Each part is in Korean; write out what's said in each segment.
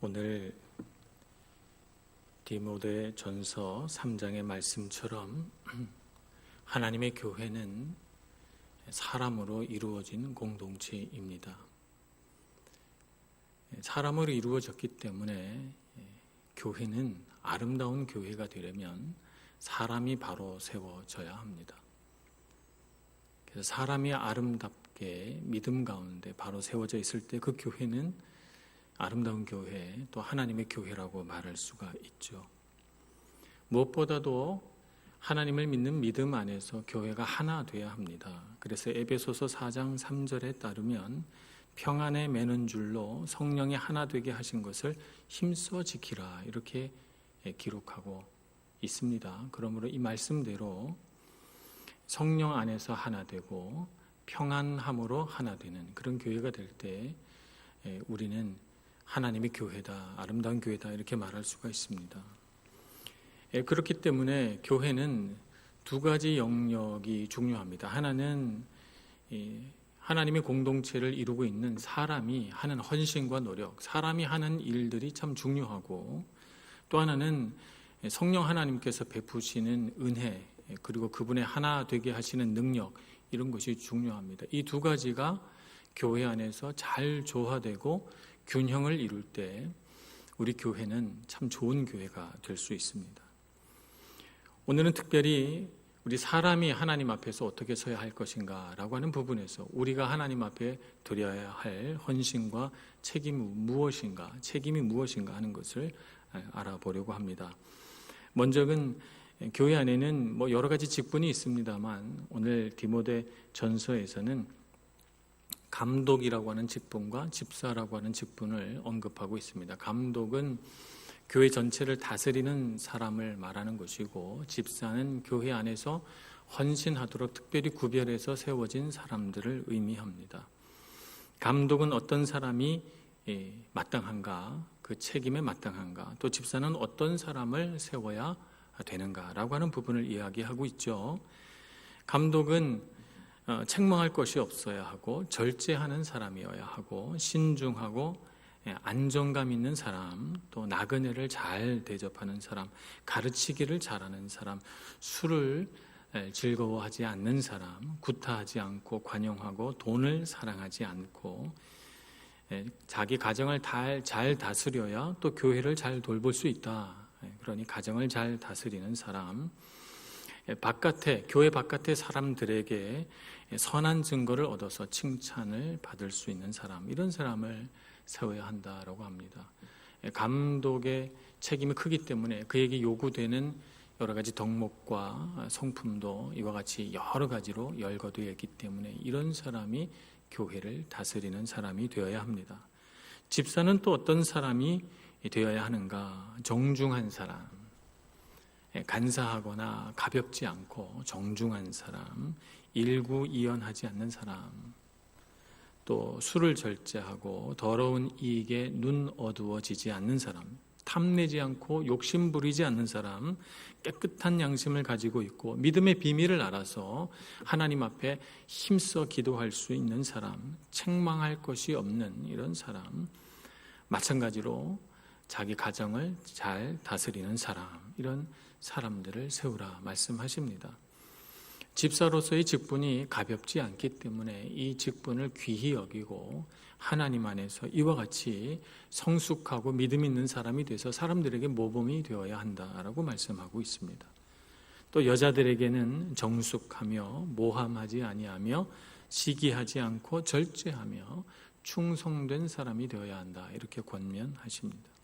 오늘 디모데 전서 3장의 말씀처럼 하나님의 교회는 사람으로 이루어진 공동체입니다. 사람으로 이루어졌기 때문에 교회는 아름다운 교회가 되려면 사람이 바로 세워져야 합니다. 그래서 사람이 아름답게 믿음 가운데 바로 세워져 있을 때 그 교회는 아름다운 교회, 또 하나님의 교회라고 말할 수가 있죠. 무엇보다도 하나님을 믿는 믿음 안에서 교회가 하나 되어야 합니다. 그래서 에베소서 4장 3절에 따르면 평안에 매는 줄로 성령이 하나 되게 하신 것을 힘써 지키라, 이렇게 기록하고 있습니다. 그러므로 이 말씀대로 성령 안에서 하나 되고 평안함으로 하나 되는 그런 교회가 될 때 우리는 하나님의 교회다, 아름다운 교회다, 이렇게 말할 수가 있습니다. 그렇기 때문에 교회는 두 가지 영역이 중요합니다. 하나는 하나님의 공동체를 이루고 있는 사람이 하는 헌신과 노력, 사람이 하는 일들이 참 중요하고, 또 하나는 성령 하나님께서 베푸시는 은혜, 그리고 그분의 하나 되게 하시는 능력, 이런 것이 중요합니다. 이 두 가지가 교회 안에서 잘 조화되고 균형을 이룰 때 우리 교회는 참 좋은 교회가 될 수 있습니다. 오늘은 특별히 우리 사람이 하나님 앞에서 어떻게 서야 할 것인가 라고 하는 부분에서 우리가 하나님 앞에 드려야 할 헌신과 책임이 무엇인가 하는 것을 알아보려고 합니다. 먼저는 교회 안에는 여러 가지 직분이 있습니다만, 오늘 디모데 전서에서는 감독이라고 하는 직분과 집사라고 하는 직분을 언급하고 있습니다. 감독은 교회 전체를 다스리는 사람을 말하는 것이고, 집사는 교회 안에서 헌신하도록 특별히 구별해서 세워진 사람들을 의미합니다. 감독은 어떤 사람이 마땅한가, 그 책임에 마땅한가, 또 집사는 어떤 사람을 세워야 되는가라고 하는 부분을 이야기하고 있죠. 감독은 책망할 것이 없어야 하고, 절제하는 사람이어야 하고, 신중하고 안정감 있는 사람, 또 나그네를 잘 대접하는 사람, 가르치기를 잘하는 사람, 술을 즐거워하지 않는 사람, 구타하지 않고 관용하고 돈을 사랑하지 않고, 자기 가정을 잘 다스려야 또 교회를 잘 돌볼 수 있다. 그러니 가정을 잘 다스리는 사람, 교회 바깥의 사람들에게 선한 증거를 얻어서 칭찬을 받을 수 있는 사람, 이런 사람을 세워야 한다라고 합니다. 감독의 책임이 크기 때문에 그에게 요구되는 여러 가지 덕목과 성품도 이와 같이 여러 가지로 열거되어 있기 때문에 이런 사람이 교회를 다스리는 사람이 되어야 합니다. 집사는 또 어떤 사람이 되어야 하는가? 정중한 사람, 간사하거나 가볍지 않고 정중한 사람, 일구이연하지 않는 사람, 또 술을 절제하고 더러운 이익에 눈 어두워지지 않는 사람, 탐내지 않고 욕심 부리지 않는 사람, 깨끗한 양심을 가지고 있고 믿음의 비밀을 알아서 하나님 앞에 힘써 기도할 수 있는 사람, 책망할 것이 없는 이런 사람, 마찬가지로 자기 가정을 잘 다스리는 사람, 이런 사람들을 세우라 말씀하십니다. 집사로서의 직분이 가볍지 않기 때문에 이 직분을 귀히 여기고 하나님 안에서 이와 같이 성숙하고 믿음 있는 사람이 돼서 사람들에게 모범이 되어야 한다라고 말씀하고 있습니다. 또 여자들에게는 정숙하며 모함하지 아니하며 시기하지 않고 절제하며 충성된 사람이 되어야 한다, 이렇게 권면하십니다.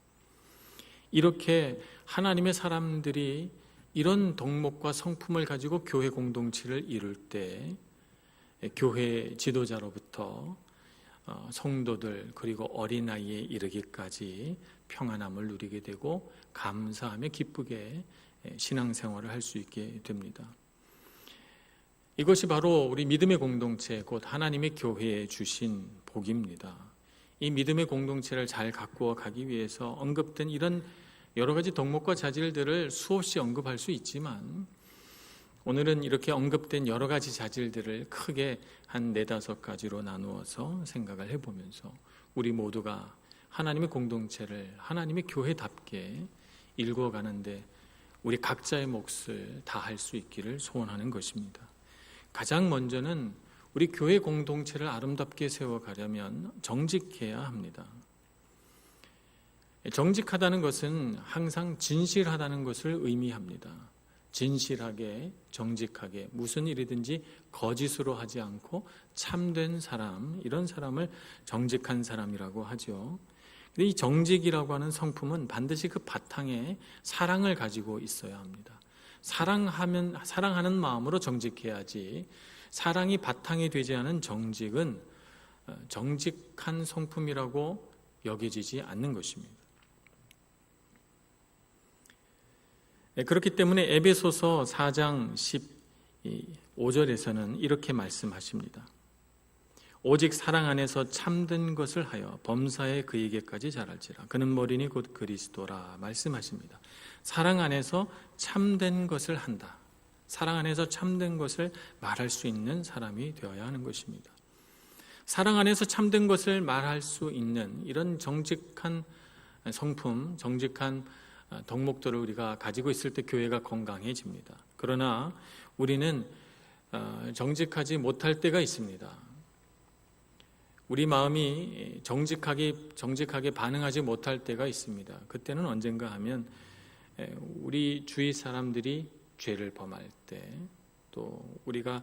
이렇게 하나님의 사람들이 이런 덕목과 성품을 가지고 교회 공동체를 이룰 때 교회 지도자로부터 성도들 그리고 어린아이에 이르기까지 평안함을 누리게 되고 감사하며 기쁘게 신앙생활을 할 수 있게 됩니다. 이것이 바로 우리 믿음의 공동체, 곧 하나님의 교회에 주신 복입니다. 이 믿음의 공동체를 잘 가꾸어 가기 위해서 언급된 이런 여러 가지 덕목과 자질들을 수없이 언급할 수 있지만, 오늘은 이렇게 언급된 여러 가지 자질들을 크게 한 4-5가지로 나누어서 생각을 해보면서 우리 모두가 하나님의 공동체를 하나님의 교회답게 일궈가는데 우리 각자의 몫을 다할 수 있기를 소원하는 것입니다. 가장 먼저는 우리 교회 공동체를 아름답게 세워가려면 정직해야 합니다. 정직하다는 것은 항상 진실하다는 것을 의미합니다. 진실하게, 정직하게, 무슨 일이든지 거짓으로 하지 않고 참된 사람, 이런 사람을 정직한 사람이라고 하죠. 근데 이 정직이라고 하는 성품은 반드시 그 바탕에 사랑을 가지고 있어야 합니다. 사랑하는 마음으로 정직해야지, 사랑이 바탕이 되지 않은 정직은 정직한 성품이라고 여겨지지 않는 것입니다. 그렇기 때문에 에베소서 4장 15절에서는 이렇게 말씀하십니다. 오직 사랑 안에서 참된 것을 하여 범사에 그에게까지 자랄지라. 그는 머리니 곧 그리스도라 말씀하십니다. 사랑 안에서 참된 것을 한다. 사랑 안에서 참된 것을 말할 수 있는 사람이 되어야 하는 것입니다. 사랑 안에서 참된 것을 말할 수 있는 이런 정직한 성품, 정직한 덕목들을 우리가 가지고 있을 때 교회가 건강해집니다. 그러나 우리는 정직하지 못할 때가 있습니다. 우리 마음이 정직하게 반응하지 못할 때가 있습니다. 그때는 언젠가 하면 우리 주위 사람들이 죄를 범할 때, 또 우리가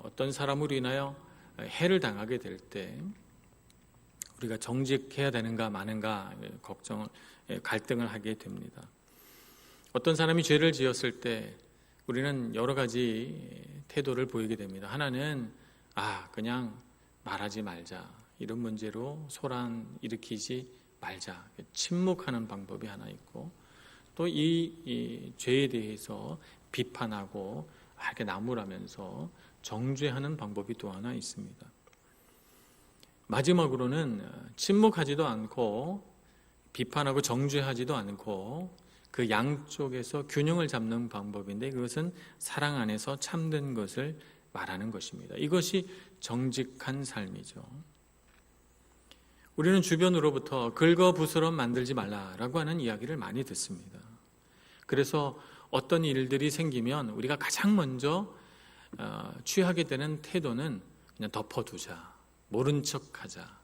어떤 사람으로 인하여 해를 당하게 될 때 우리가 정직해야 되는가 마는가 갈등을 하게 됩니다. 어떤 사람이 죄를 지었을 때 우리는 여러 가지 태도를 보이게 됩니다. 하나는 그냥 말하지 말자, 이런 문제로 소란 일으키지 말자, 침묵하는 방법이 하나 있고, 또 이 죄에 대해서 비판하고 이렇게 나무라면서 정죄하는 방법이 또 하나 있습니다. 마지막으로는 침묵하지도 않고 비판하고 정죄하지도 않고 그 양쪽에서 균형을 잡는 방법인데, 그것은 사랑 안에서 참된 것을 말하는 것입니다. 이것이 정직한 삶이죠. 우리는 주변으로부터 긁어부스럼 만들지 말라라고 하는 이야기를 많이 듣습니다. 그래서 어떤 일들이 생기면 우리가 가장 먼저 취하게 되는 태도는 그냥 덮어두자, 모른 척하자,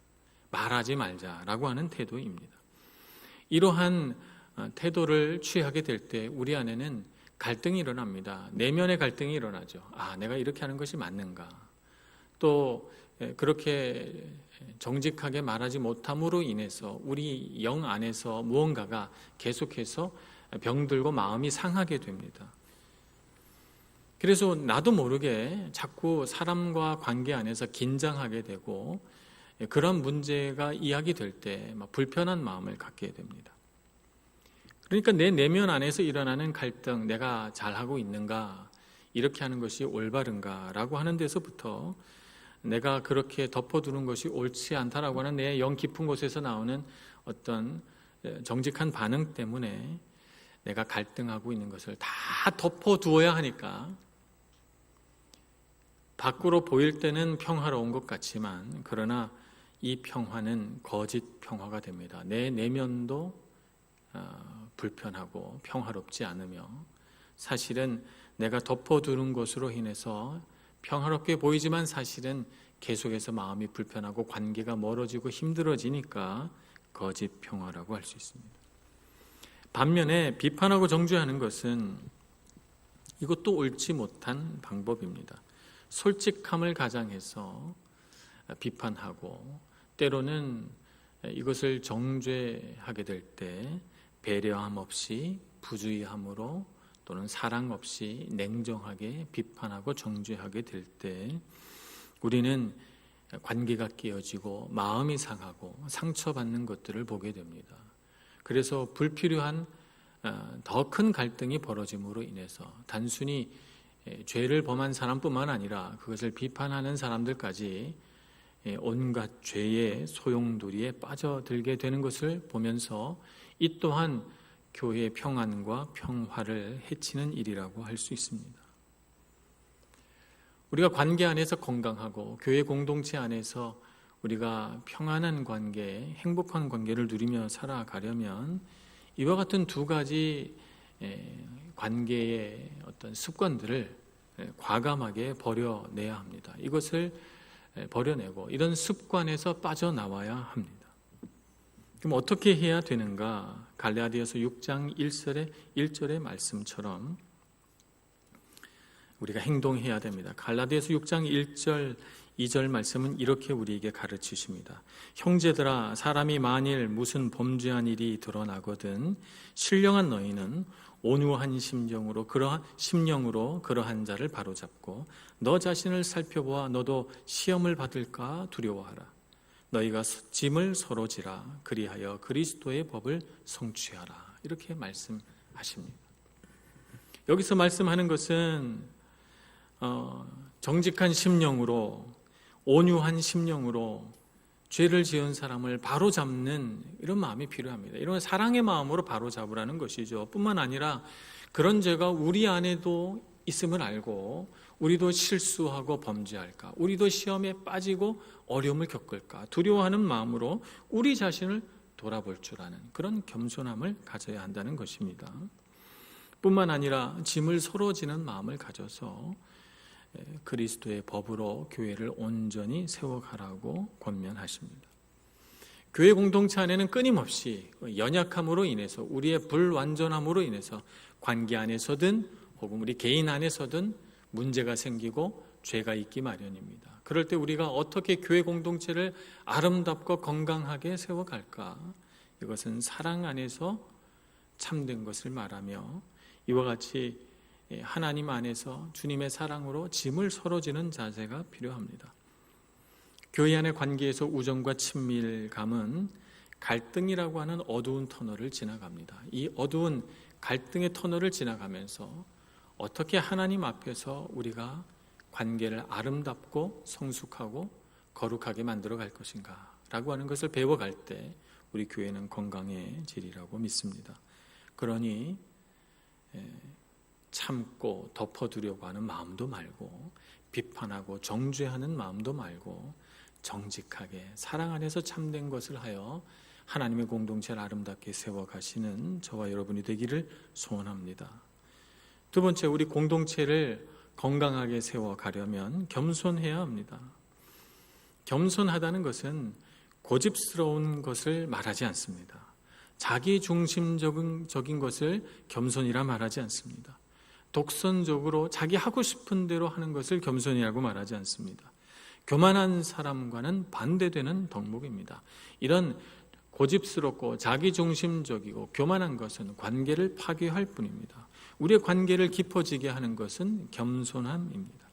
말하지 말자라고 하는 태도입니다. 이러한 태도를 취하게 될 때 우리 안에는 갈등이 일어납니다. 내면의 갈등이 일어나죠. 내가 이렇게 하는 것이 맞는가? 또 그렇게 정직하게 말하지 못함으로 인해서 우리 영 안에서 무언가가 계속해서 병들고 마음이 상하게 됩니다. 그래서 나도 모르게 자꾸 사람과 관계 안에서 긴장하게 되고, 그런 문제가 이야기될 때 불편한 마음을 갖게 됩니다. 그러니까 내 내면 안에서 일어나는 갈등, 내가 잘하고 있는가, 이렇게 하는 것이 올바른가 라고 하는 데서부터 내가 그렇게 덮어두는 것이 옳지 않다라고 하는 내 영 깊은 곳에서 나오는 어떤 정직한 반응 때문에 내가 갈등하고 있는 것을 다 덮어두어야 하니까 밖으로 보일 때는 평화로운 것 같지만, 그러나 이 평화는 거짓 평화가 됩니다. 내 내면도 불편하고 평화롭지 않으며, 사실은 내가 덮어두는 것으로 인해서 평화롭게 보이지만 사실은 계속해서 마음이 불편하고 관계가 멀어지고 힘들어지니까 거짓 평화라고 할 수 있습니다. 반면에 비판하고 정죄하는 것은 이것도 옳지 못한 방법입니다. 솔직함을 가장해서 비판하고, 때로는 이것을 정죄하게 될 때 배려함 없이 부주의함으로 또는 사랑 없이 냉정하게 비판하고 정죄하게 될 때 우리는 관계가 깨어지고 마음이 상하고 상처받는 것들을 보게 됩니다. 그래서 불필요한 더 큰 갈등이 벌어짐으로 인해서 단순히 죄를 범한 사람뿐만 아니라 그것을 비판하는 사람들까지 온갖 죄의 소용돌이에 빠져들게 되는 것을 보면서 이 또한 교회의 평안과 평화를 해치는 일이라고 할 수 있습니다. 우리가 관계 안에서 건강하고 교회 공동체 안에서 우리가 평안한 관계, 행복한 관계를 누리며 살아가려면 이와 같은 두 가지 관계의 어떤 습관들을 과감하게 버려내야 합니다. 이것을 버려내고 이런 습관에서 빠져나와야 합니다. 그럼 어떻게 해야 되는가? 갈라디아서 6장 1절의 말씀처럼 우리가 행동해야 됩니다. 갈라디아서 6장 1절 2절 말씀은 이렇게 우리에게 가르치십니다. 형제들아, 사람이 만일 무슨 범죄한 일이 드러나거든 신령한 너희는 온유한 심령으로 그러한 자를 바로잡고 너 자신을 살펴보아 너도 시험을 받을까 두려워하라. 너희가 짐을 서로 지라. 그리하여 그리스도의 법을 성취하라. 이렇게 말씀하십니다. 여기서 말씀하는 것은 정직한 심령으로, 온유한 심령으로 죄를 지은 사람을 바로잡는 이런 마음이 필요합니다. 이런 사랑의 마음으로 바로잡으라는 것이죠. 뿐만 아니라 그런 죄가 우리 안에도 있음을 알고 우리도 실수하고 범죄할까, 우리도 시험에 빠지고 어려움을 겪을까 두려워하는 마음으로 우리 자신을 돌아볼 줄 아는 그런 겸손함을 가져야 한다는 것입니다. 뿐만 아니라 짐을 서로 지는 마음을 가져서 그리스도의 법으로 교회를 온전히 세워가라고 권면하십니다. 교회 공동체 안에는 끊임없이 연약함으로 인해서, 우리의 불완전함으로 인해서 관계 안에서든 혹은 우리 개인 안에서든 문제가 생기고 죄가 있기 마련입니다. 그럴 때 우리가 어떻게 교회 공동체를 아름답고 건강하게 세워갈까? 이것은 사랑 안에서 참된 것을 말하며 이와 같이 하나님 안에서 주님의 사랑으로 짐을 서로 지는 자세가 필요합니다. 교회 안의 관계에서 우정과 친밀감은 갈등이라고 하는 어두운 터널을 지나갑니다. 이 어두운 갈등의 터널을 지나가면서 어떻게 하나님 앞에서 우리가 관계를 아름답고 성숙하고 거룩하게 만들어 갈 것인가 라고 하는 것을 배워갈 때 우리 교회는 건강해지리라고 믿습니다. 그러니 참고 덮어두려고 하는 마음도 말고 비판하고 정죄하는 마음도 말고 정직하게 사랑 안에서 참된 것을 하여 하나님의 공동체를 아름답게 세워가시는 저와 여러분이 되기를 소원합니다. 두 번째, 우리 공동체를 건강하게 세워가려면 겸손해야 합니다. 겸손하다는 것은 고집스러운 것을 말하지 않습니다. 자기 중심적인 것을 겸손이라 말하지 않습니다. 독선적으로 자기 하고 싶은 대로 하는 것을 겸손이라고 말하지 않습니다. 교만한 사람과는 반대되는 덕목입니다. 이런 고집스럽고 자기중심적이고 교만한 것은 관계를 파괴할 뿐입니다. 우리의 관계를 깊어지게 하는 것은 겸손함입니다.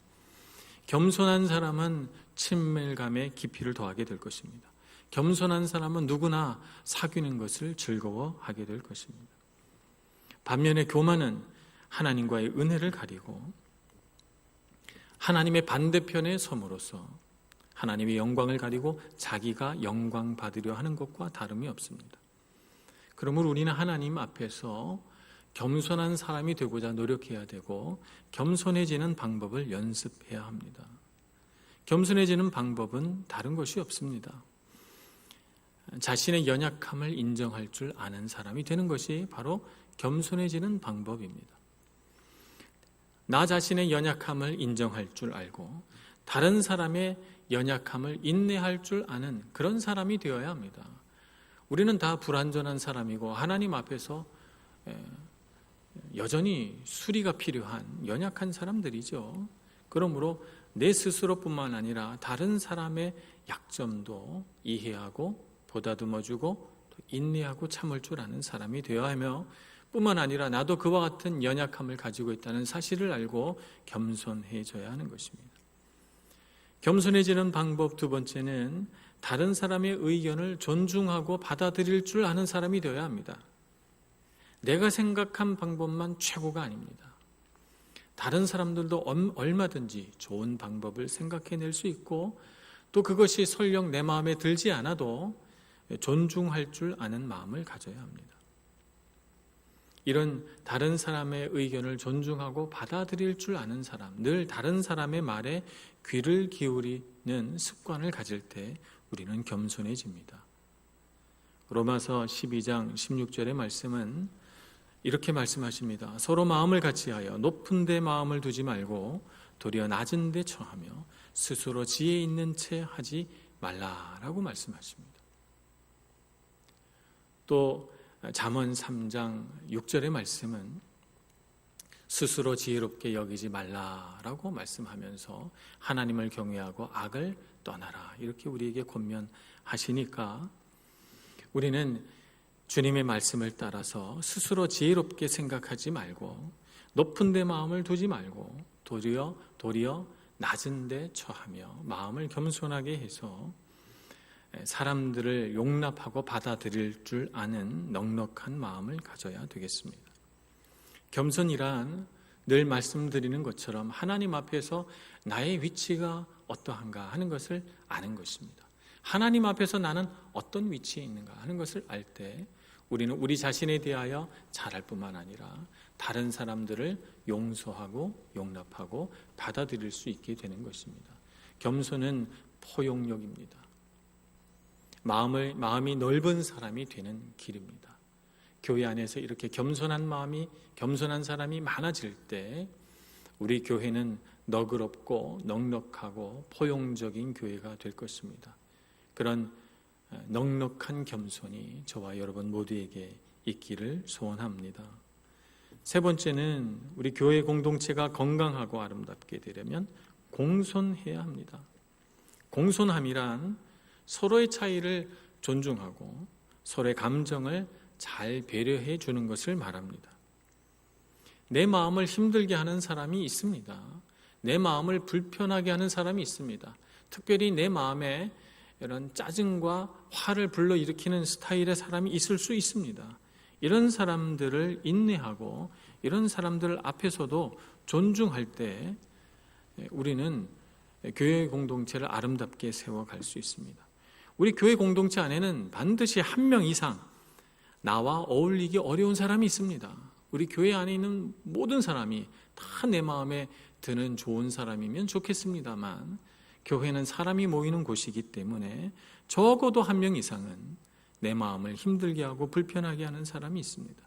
겸손한 사람은 친밀감에 깊이를 더하게 될 것입니다. 겸손한 사람은 누구나 사귀는 것을 즐거워하게 될 것입니다. 반면에 교만은 하나님과의 은혜를 가리고 하나님의 반대편에 섬으로써 하나님의 영광을 가리고 자기가 영광 받으려 하는 것과 다름이 없습니다. 그러므로 우리는 하나님 앞에서 겸손한 사람이 되고자 노력해야 되고 겸손해지는 방법을 연습해야 합니다. 겸손해지는 방법은 다른 것이 없습니다. 자신의 연약함을 인정할 줄 아는 사람이 되는 것이 바로 겸손해지는 방법입니다. 나 자신의 연약함을 인정할 줄 알고 다른 사람의 연약함을 인내할 줄 아는 그런 사람이 되어야 합니다. 우리는 다 불완전한 사람이고 하나님 앞에서 여전히 수리가 필요한 연약한 사람들이죠. 그러므로 내 스스로뿐만 아니라 다른 사람의 약점도 이해하고 보다듬어주고 인내하고 참을 줄 아는 사람이 되어야 하며 뿐만 아니라 나도 그와 같은 연약함을 가지고 있다는 사실을 알고 겸손해져야 하는 것입니다. 겸손해지는 방법 두 번째는 다른 사람의 의견을 존중하고 받아들일 줄 아는 사람이 되어야 합니다. 내가 생각한 방법만 최고가 아닙니다. 다른 사람들도 얼마든지 좋은 방법을 생각해낼 수 있고 또 그것이 설령 내 마음에 들지 않아도 존중할 줄 아는 마음을 가져야 합니다. 이런 다른 사람의 의견을 존중하고 받아들일 줄 아는 사람, 늘 다른 사람의 말에 귀를 기울이는 습관을 가질 때 우리는 겸손해집니다. 로마서 12장 16절의 말씀은 이렇게 말씀하십니다. 서로 마음을 같이하여 높은 데 마음을 두지 말고 도리어 낮은 데 처하며 스스로 지혜 있는 채 하지 말라라고 말씀하십니다. 또 잠언 3장 6절의 말씀은 스스로 지혜롭게 여기지 말라라고 말씀하면서 하나님을 경외하고 악을 떠나라 이렇게 우리에게 권면하시니까 우리는 주님의 말씀을 따라서 스스로 지혜롭게 생각하지 말고 높은 데 마음을 두지 말고 도리어 낮은 데 처하며 마음을 겸손하게 해서 사람들을 용납하고 받아들일 줄 아는 넉넉한 마음을 가져야 되겠습니다. 겸손이란 늘 말씀드리는 것처럼 하나님 앞에서 나의 위치가 어떠한가 하는 것을 아는 것입니다. 하나님 앞에서 나는 어떤 위치에 있는가 하는 것을 알 때 우리는 우리 자신에 대하여 잘할 뿐만 아니라 다른 사람들을 용서하고 용납하고 받아들일 수 있게 되는 것입니다. 겸손은 포용력입니다. 마음이 넓은 사람이 되는 길입니다. 교회 안에서 이렇게 겸손한 사람이 많아질 때 우리 교회는 너그럽고 넉넉하고 포용적인 교회가 될 것입니다. 그런 넉넉한 겸손이 저와 여러분 모두에게 있기를 소원합니다. 세 번째는 우리 교회 공동체가 건강하고 아름답게 되려면 공손해야 합니다. 공손함이란 서로의 차이를 존중하고 서로의 감정을 잘 배려해 주는 것을 말합니다. 내 마음을 힘들게 하는 사람이 있습니다. 내 마음을 불편하게 하는 사람이 있습니다. 특별히 내 마음에 이런 짜증과 화를 불러일으키는 스타일의 사람이 있을 수 있습니다. 이런 사람들을 인내하고 이런 사람들 앞에서도 존중할 때 우리는 교회 공동체를 아름답게 세워갈 수 있습니다. 우리 교회 공동체 안에는 반드시 한 명 이상 나와 어울리기 어려운 사람이 있습니다. 우리 교회 안에 있는 모든 사람이 다 내 마음에 드는 좋은 사람이면 좋겠습니다만 교회는 사람이 모이는 곳이기 때문에 적어도 한 명 이상은 내 마음을 힘들게 하고 불편하게 하는 사람이 있습니다.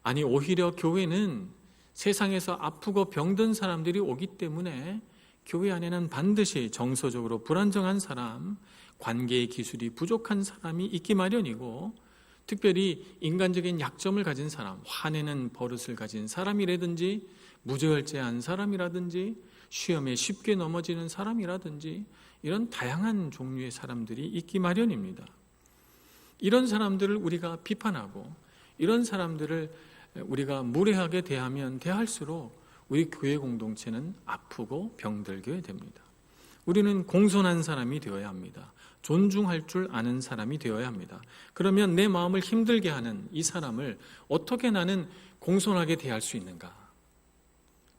아니 오히려 교회는 세상에서 아프고 병든 사람들이 오기 때문에 교회 안에는 반드시 정서적으로 불안정한 사람, 관계의 기술이 부족한 사람이 있기 마련이고 특별히 인간적인 약점을 가진 사람, 화내는 버릇을 가진 사람이라든지 무절제한 사람이라든지 시험에 쉽게 넘어지는 사람이라든지 이런 다양한 종류의 사람들이 있기 마련입니다. 이런 사람들을 우리가 비판하고 이런 사람들을 우리가 무례하게 대하면 대할수록 우리 교회 공동체는 아프고 병들게 됩니다. 우리는 공손한 사람이 되어야 합니다. 존중할 줄 아는 사람이 되어야 합니다. 그러면 내 마음을 힘들게 하는 이 사람을 어떻게 나는 공손하게 대할 수 있는가?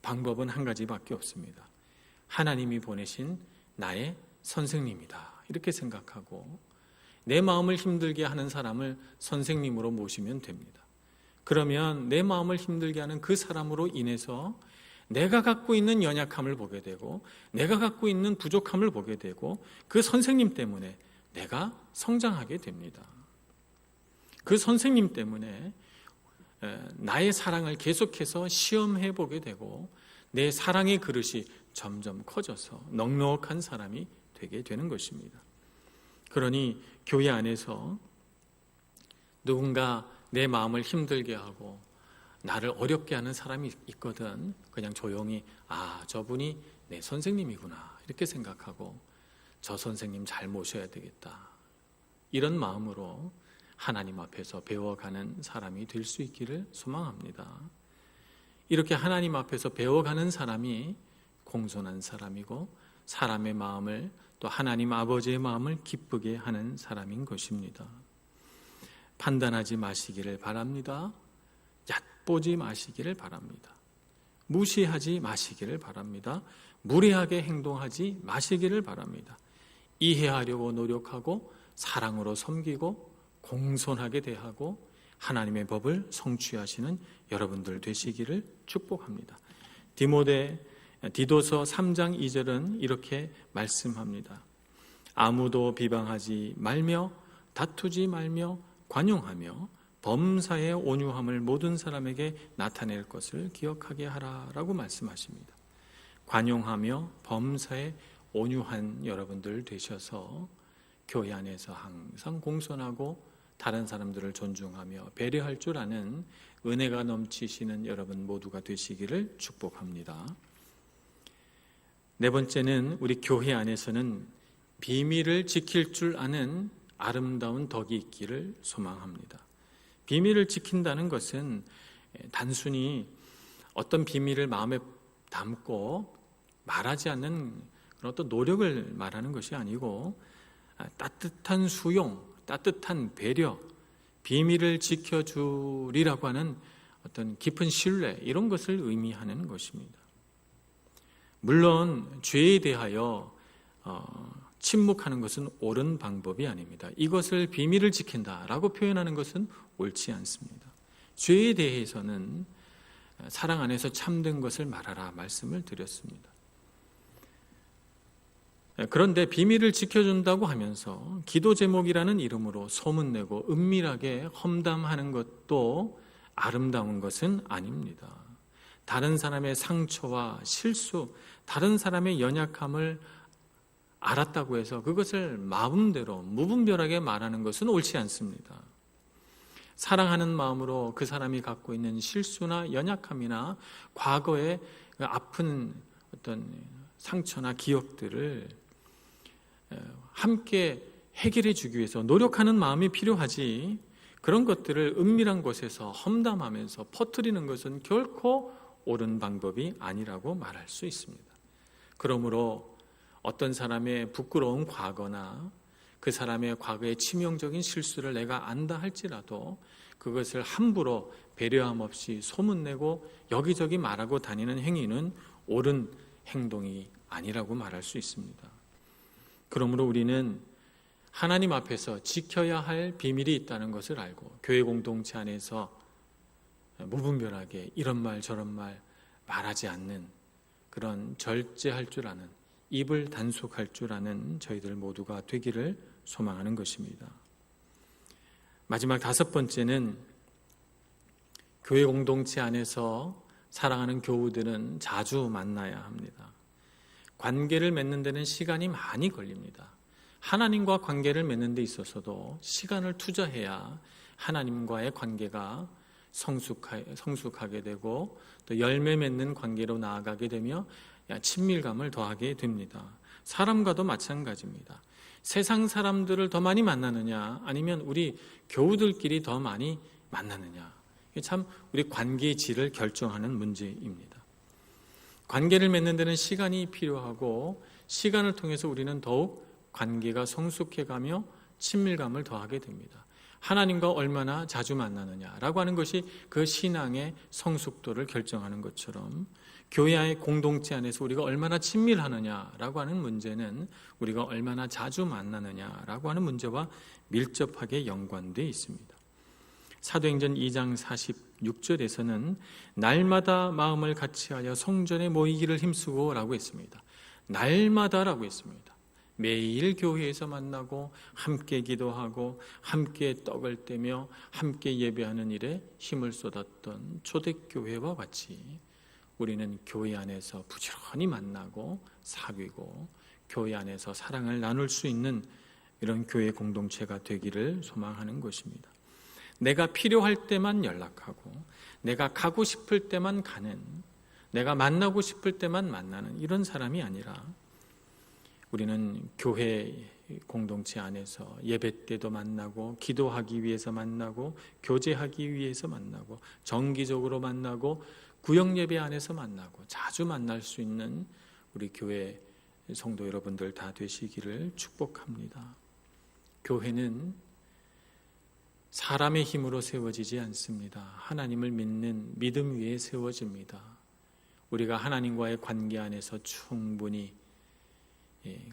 방법은 한 가지밖에 없습니다. 하나님이 보내신 나의 선생님이다. 이렇게 생각하고 내 마음을 힘들게 하는 사람을 선생님으로 모시면 됩니다. 그러면 내 마음을 힘들게 하는 그 사람으로 인해서 내가 갖고 있는 연약함을 보게 되고 내가 갖고 있는 부족함을 보게 되고 그 선생님 때문에 내가 성장하게 됩니다. 그 선생님 때문에 나의 사랑을 계속해서 시험해 보게 되고 내 사랑의 그릇이 점점 커져서 넉넉한 사람이 되게 되는 것입니다. 그러니 교회 안에서 누군가 내 마음을 힘들게 하고 나를 어렵게 하는 사람이 있거든 그냥 조용히 저분이 내 선생님이구나 이렇게 생각하고 저 선생님 잘 모셔야 되겠다 이런 마음으로 하나님 앞에서 배워가는 사람이 될 수 있기를 소망합니다. 이렇게 하나님 앞에서 배워가는 사람이 공손한 사람이고 사람의 마음을 또 하나님 아버지의 마음을 기쁘게 하는 사람인 것입니다. 판단하지 마시기를 바랍니다. 얕보지 마시기를 바랍니다. 무시하지 마시기를 바랍니다. 무례하게 행동하지 마시기를 바랍니다. 이해하려고 노력하고 사랑으로 섬기고 공손하게 대하고 하나님의 법을 성취하시는 여러분들 되시기를 축복합니다. 디도서 3장 2절은 이렇게 말씀합니다. 아무도 비방하지 말며 다투지 말며 관용하며 범사의 온유함을 모든 사람에게 나타낼 것을 기억하게 하라라고 말씀하십니다. 관용하며 범사에 온유한 여러분들 되셔서 교회 안에서 항상 공손하고 다른 사람들을 존중하며 배려할 줄 아는 은혜가 넘치시는 여러분 모두가 되시기를 축복합니다. 네 번째는 우리 교회 안에서는 비밀을 지킬 줄 아는 아름다운 덕이 있기를 소망합니다. 비밀을 지킨다는 것은 단순히 어떤 비밀을 마음에 담고 말하지 않는 그런 어떤 노력을 말하는 것이 아니고 따뜻한 수용, 따뜻한 배려, 비밀을 지켜주리라고 하는 어떤 깊은 신뢰, 이런 것을 의미하는 것입니다. 물론 죄에 대하여 침묵하는 것은 옳은 방법이 아닙니다. 이것을 비밀을 지킨다라고 표현하는 것은 옳지 않습니다. 죄에 대해서는 사랑 안에서 참된 것을 말하라 말씀을 드렸습니다. 그런데 비밀을 지켜준다고 하면서 기도 제목이라는 이름으로 소문내고 은밀하게 험담하는 것도 아름다운 것은 아닙니다. 다른 사람의 상처와 실수, 다른 사람의 연약함을 알았다고 해서 그것을 마음대로 무분별하게 말하는 것은 옳지 않습니다. 사랑하는 마음으로 그 사람이 갖고 있는 실수나 연약함이나 과거의 아픈 어떤 상처나 기억들을 함께 해결해 주기 위해서 노력하는 마음이 필요하지, 그런 것들을 은밀한 곳에서 험담하면서 퍼뜨리는 것은 결코 옳은 방법이 아니라고 말할 수 있습니다. 그러므로 어떤 사람의 부끄러운 과거나 그 사람의 과거의 치명적인 실수를 내가 안다 할지라도 그것을 함부로 배려함 없이 소문내고 여기저기 말하고 다니는 행위는 옳은 행동이 아니라고 말할 수 있습니다. 그러므로 우리는 하나님 앞에서 지켜야 할 비밀이 있다는 것을 알고 교회 공동체 안에서 무분별하게 이런 말 저런 말 말하지 않는 그런 절제할 줄 아는, 입을 단속할 줄 아는 저희들 모두가 되기를 소망하는 것입니다. 마지막 다섯 번째는 교회 공동체 안에서 사랑하는 교우들은 자주 만나야 합니다. 관계를 맺는 데는 시간이 많이 걸립니다. 하나님과 관계를 맺는 데 있어서도 시간을 투자해야 하나님과의 관계가 성숙하게 되고 또 열매 맺는 관계로 나아가게 되며 친밀감을 더하게 됩니다. 사람과도 마찬가지입니다. 세상 사람들을 더 많이 만나느냐 아니면 우리 교우들끼리 더 많이 만나느냐, 이게 참 우리 관계의 질을 결정하는 문제입니다. 관계를 맺는 데는 시간이 필요하고 시간을 통해서 우리는 더욱 관계가 성숙해가며 친밀감을 더하게 됩니다. 하나님과 얼마나 자주 만나느냐라고 하는 것이 그 신앙의 성숙도를 결정하는 것처럼 교회의 공동체 안에서 우리가 얼마나 친밀하느냐라고 하는 문제는 우리가 얼마나 자주 만나느냐라고 하는 문제와 밀접하게 연관되어 있습니다. 사도행전 2장 46절에서는 날마다 마음을 같이하여 성전에 모이기를 힘쓰고 라고 했습니다. 날마다라고 했습니다. 매일 교회에서 만나고 함께 기도하고 함께 떡을 떼며 함께 예배하는 일에 힘을 쏟았던 초대교회와 같이 우리는 교회 안에서 부지런히 만나고 사귀고 교회 안에서 사랑을 나눌 수 있는 이런 교회 공동체가 되기를 소망하는 것입니다. 내가 필요할 때만 연락하고 내가 가고 싶을 때만 가는, 내가 만나고 싶을 때만 만나는 이런 사람이 아니라 우리는 교회 공동체 안에서 예배 때도 만나고 기도하기 위해서 만나고 교제하기 위해서 만나고 정기적으로 만나고 구역 예배 안에서 만나고 자주 만날 수 있는 우리 교회 성도 여러분들 다 되시기를 축복합니다. 교회는 사람의 힘으로 세워지지 않습니다. 하나님을 믿는 믿음 위에 세워집니다. 우리가 하나님과의 관계 안에서 충분히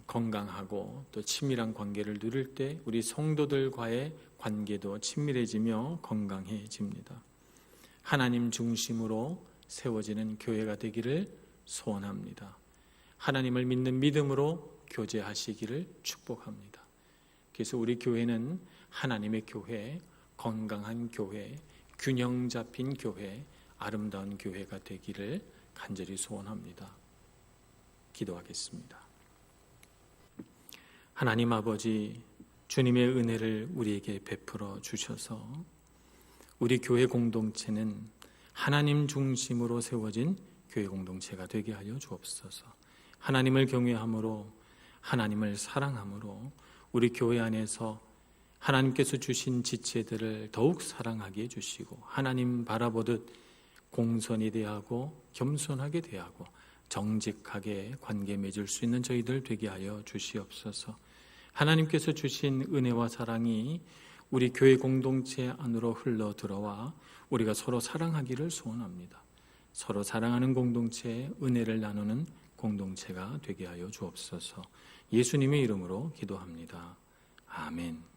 건강하고 또 친밀한 관계를 누릴 때 우리 성도들과의 관계도 친밀해지며 건강해집니다. 하나님 중심으로 세워지는 교회가 되기를 소원합니다. 하나님을 믿는 믿음으로 교제하시기를 축복합니다. 그래서 우리 교회는 하나님의 교회, 건강한 교회, 균형 잡힌 교회, 아름다운 교회가 되기를 간절히 소원합니다. 기도하겠습니다. 하나님 아버지, 주님의 은혜를 우리에게 베풀어 주셔서 우리 교회 공동체는 하나님 중심으로 세워진 교회 공동체가 되게 하여 주옵소서. 하나님을 경외함으로, 하나님을 사랑함으로 우리 교회 안에서 하나님께서 주신 지체들을 더욱 사랑하게 해주시고, 하나님 바라보듯 공손히 대하고 겸손하게 대하고 정직하게 관계 맺을 수 있는 저희들 되게 하여 주시옵소서. 하나님께서 주신 은혜와 사랑이 우리 교회 공동체 안으로 흘러 들어와 우리가 서로 사랑하기를 소원합니다. 서로 사랑하는 공동체, 은혜를 나누는 공동체가 되게 하여 주옵소서. 예수님의 이름으로 기도합니다. 아멘.